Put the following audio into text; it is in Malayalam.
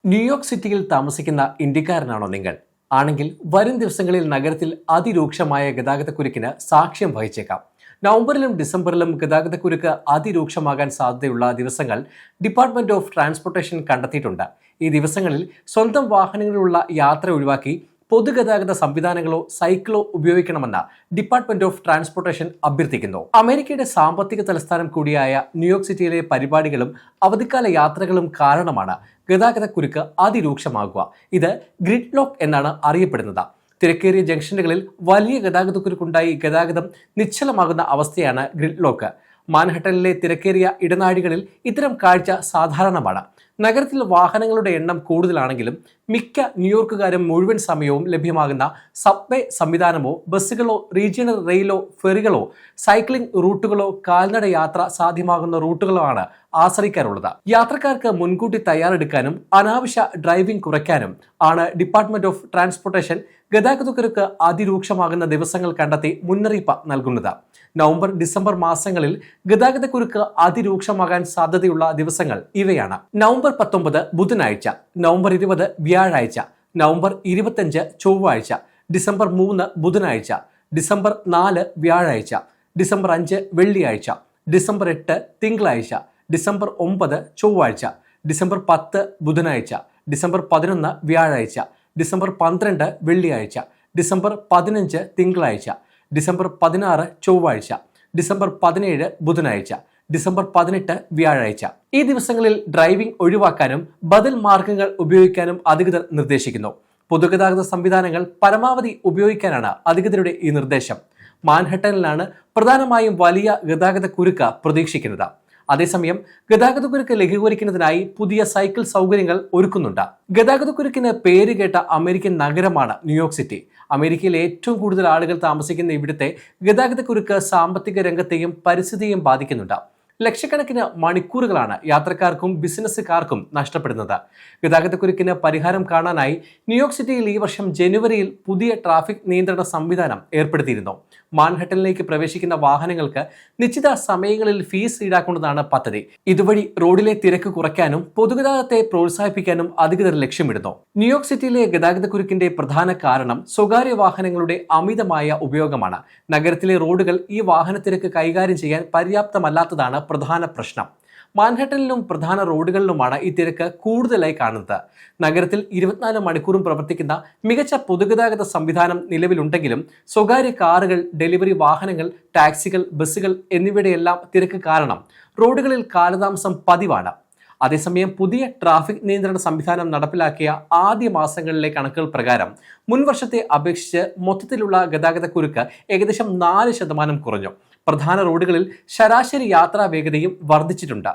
ന്യൂയോർക്ക് സിറ്റിയിൽ താമസിക്കുന്ന ഇന്ത്യക്കാരനാണോ നിങ്ങൾ? ആണെങ്കിൽ വരും ദിവസങ്ങളിൽ നഗരത്തിൽ അതിരൂക്ഷമായ ഗതാഗതക്കുരുക്കിന് സാക്ഷ്യം വഹിച്ചേക്കാം. നവംബറിലും ഡിസംബറിലും ഗതാഗതക്കുരുക്ക് അതിരൂക്ഷമാകാൻ സാധ്യതയുള്ള ദിവസങ്ങൾ ഡിപ്പാർട്ട്മെന്റ് ഓഫ് ട്രാൻസ്പോർട്ടേഷൻ കണ്ടെത്തിയിട്ടുണ്ട്. ഈ ദിവസങ്ങളിൽ സ്വന്തം വാഹനങ്ങളിലുള്ള യാത്ര ഒഴിവാക്കി പൊതുഗതാഗത സംവിധാനങ്ങളോ സൈക്കിളോ ഉപയോഗിക്കണമെന്ന് ഡിപ്പാർട്ട്മെന്റ് ഓഫ് ട്രാൻസ്പോർട്ടേഷൻ അഭ്യർത്ഥിക്കുന്നു. അമേരിക്കയുടെ സാമ്പത്തിക തലസ്ഥാനം കൂടിയായ ന്യൂയോർക്ക് സിറ്റിയിലെ പരിപാടികളും അവധിക്കാല യാത്രകളും കാരണമാണ് ഗതാഗതക്കുരുക്ക് അതിരൂക്ഷമാകുക. ഇത് ഗ്രിഡ് ലോക്ക് എന്നാണ് അറിയപ്പെടുന്നത്. തിരക്കേറിയ ജംഗ്ഷനുകളിൽ വലിയ ഗതാഗതക്കുരുക്കുണ്ടായി ഗതാഗതം നിശ്ചലമാകുന്ന അവസ്ഥയാണ് ഗ്രിഡ് ലോക്ക്. മാൻഹട്ടനിലെ തിരക്കേറിയ ഇടനാഴികളിൽ ഇത്തരം കാഴ്ച സാധാരണമാണ്. നഗരത്തിൽ വാഹനങ്ങളുടെ എണ്ണം കൂടുതലാണെങ്കിലും മിക്ക ന്യൂയോർക്കുകാരും മുഴുവൻ സമയവും ലഭ്യമാകുന്ന സബ്വേ സംവിധാനമോ ബസ്സുകളോ റീജിയണൽ റെയിലോ ഫെറികളോ സൈക്ലിംഗ് റൂട്ടുകളോ കാൽനട യാത്ര സാധ്യമാകുന്ന റൂട്ടുകളോ ആണ് ആശ്രയിക്കാറുള്ളത്. യാത്രക്കാർക്ക് മുൻകൂട്ടി തയ്യാറെടുക്കാനും അനാവശ്യ ഡ്രൈവിംഗ് കുറയ്ക്കാനും ആണ് ഡിപ്പാർട്ട്മെന്റ് ഓഫ് ട്രാൻസ്പോർട്ടേഷൻ ഗതാഗതക്കുരുക്ക് അതിരൂക്ഷമാകുന്ന ദിവസങ്ങൾ കണ്ടെത്തി മുന്നറിയിപ്പ് നൽകുന്നത്. നവംബർ ഡിസംബർ മാസങ്ങളിൽ ഗതാഗതക്കുരുക്ക് അതിരൂക്ഷമാകാൻ സാധ്യതയുള്ള ദിവസങ്ങൾ ഇവയാണ്: നവംബർ 19 ബുധനാഴ്ച, നവംബർ 20 വ്യാഴാഴ്ച, നവംബർ 25 ചൊവ്വാഴ്ച, ഡിസംബർ 3 ബുധനാഴ്ച, ഡിസംബർ 4 വ്യാഴാഴ്ച, ഡിസംബർ 5 വെള്ളിയാഴ്ച, ഡിസംബർ 8 തിങ്കളാഴ്ച, ഡിസംബർ 9 ചൊവ്വാഴ്ച, ഡിസംബർ 10 ബുധനാഴ്ച, ഡിസംബർ 11 വ്യാഴാഴ്ച, ഡിസംബർ 12 വെള്ളിയാഴ്ച, ഡിസംബർ 15 തിങ്കളാഴ്ച, ഡിസംബർ 16 ചൊവ്വാഴ്ച, ഡിസംബർ 17 ബുധനാഴ്ച, ഡിസംബർ 18 വ്യാഴാഴ്ച. ഈ ദിവസങ്ങളിൽ ഡ്രൈവിംഗ് ഒഴിവാക്കാനും ബദൽ മാർഗങ്ങൾ ഉപയോഗിക്കാനും അധികൃതർ നിർദ്ദേശിക്കുന്നു. പൊതുഗതാഗത സംവിധാനങ്ങൾ പരമാവധി ഉപയോഗിക്കാനാണ് അധികൃതരുടെ ഈ നിർദ്ദേശം. മാൻഹട്ടനിലാണ് പ്രധാനമായും വലിയ ഗതാഗതക്കുരുക്ക് പ്രതീക്ഷിക്കുന്നത്. അതേസമയം ഗതാഗതക്കുരുക്ക് ലഘൂകരിക്കുന്നതിനായി പുതിയ സൈക്കിൾ സൗകര്യങ്ങൾ ഒരുക്കുന്നുണ്ട്. ഗതാഗതക്കുരുക്കിന് പേരുകേട്ട അമേരിക്കൻ നഗരമാണ് ന്യൂയോർക്ക് സിറ്റി. അമേരിക്കയിൽ ഏറ്റവും കൂടുതൽ ആളുകൾ താമസിക്കുന്ന ഇവിടുത്തെ ഗതാഗതക്കുരുക്ക് സാമ്പത്തിക രംഗത്തെയും പരിസ്ഥിതിയെയും ബാധിക്കുന്നുണ്ട്. ലക്ഷക്കണക്കിന് മണിക്കൂറുകളാണ് യാത്രക്കാർക്കും ബിസിനസ്സുകാർക്കും നഷ്ടപ്പെടുന്നത്. ഗതാഗതക്കുരുക്കിന് പരിഹാരം കാണാനായി ന്യൂയോർക്ക് സിറ്റിയിൽ ഈ വർഷം ജനുവരിയിൽ പുതിയ ട്രാഫിക് നിയന്ത്രണ സംവിധാനം ഏർപ്പെടുത്തിയിരുന്നു. മാൻഹട്ടനിലേക്ക് പ്രവേശിക്കുന്ന വാഹനങ്ങൾക്ക് നിശ്ചിത സമയങ്ങളിൽ ഫീസ് ഈടാക്കുന്നതാണ് പദ്ധതി. ഇതുവഴി റോഡിലെ തിരക്ക് കുറയ്ക്കാനും പൊതുഗതാഗതത്തെ പ്രോത്സാഹിപ്പിക്കാനും അധികൃതർ ലക്ഷ്യമിടുന്നു. ന്യൂയോർക്ക് സിറ്റിയിലെ ഗതാഗതക്കുരുക്കിന്റെ പ്രധാന കാരണം സ്വകാര്യ വാഹനങ്ങളുടെ അമിതമായ ഉപയോഗമാണ്. നഗരത്തിലെ റോഡുകൾ ഈ വാഹനത്തിരക്ക് കൈകാര്യം ചെയ്യാൻ പര്യാപ്തമല്ലാത്തതാണ് പ്രധാന പ്രശ്നം. മാൻഹട്ടനിലും പ്രധാന റോഡുകളിലുമാണ് ഈ തിരക്ക് കൂടുതലായി കാണുന്നത്. നഗരത്തിൽ 24 മണിക്കൂറും പ്രവർത്തിക്കുന്ന മികച്ച പൊതുഗതാഗത സംവിധാനം നിലവിലുണ്ടെങ്കിലും സ്വകാര്യ കാറുകൾ, ഡെലിവറി വാഹനങ്ങൾ, ടാക്സികൾ, ബസ്സുകൾ എന്നിവയുടെയെല്ലാം തിരക്ക് കാരണം റോഡുകളിൽ കാലതാമസം പതിവാണ്. അതേസമയം പുതിയ ട്രാഫിക് നിയന്ത്രണ സംവിധാനം നടപ്പിലാക്കിയ ആദ്യ മാസങ്ങളിലെ കണക്കുകൾ പ്രകാരം മുൻവർഷത്തെ അപേക്ഷിച്ച് മൊത്തത്തിലുള്ള ഗതാഗതക്കുരുക്ക് ഏകദേശം 4% കുറഞ്ഞു. പ്രധാന റോഡുകളിൽ ശരാശരി യാത്രാ വേഗതയും വർദ്ധിച്ചിട്ടുണ്ട്.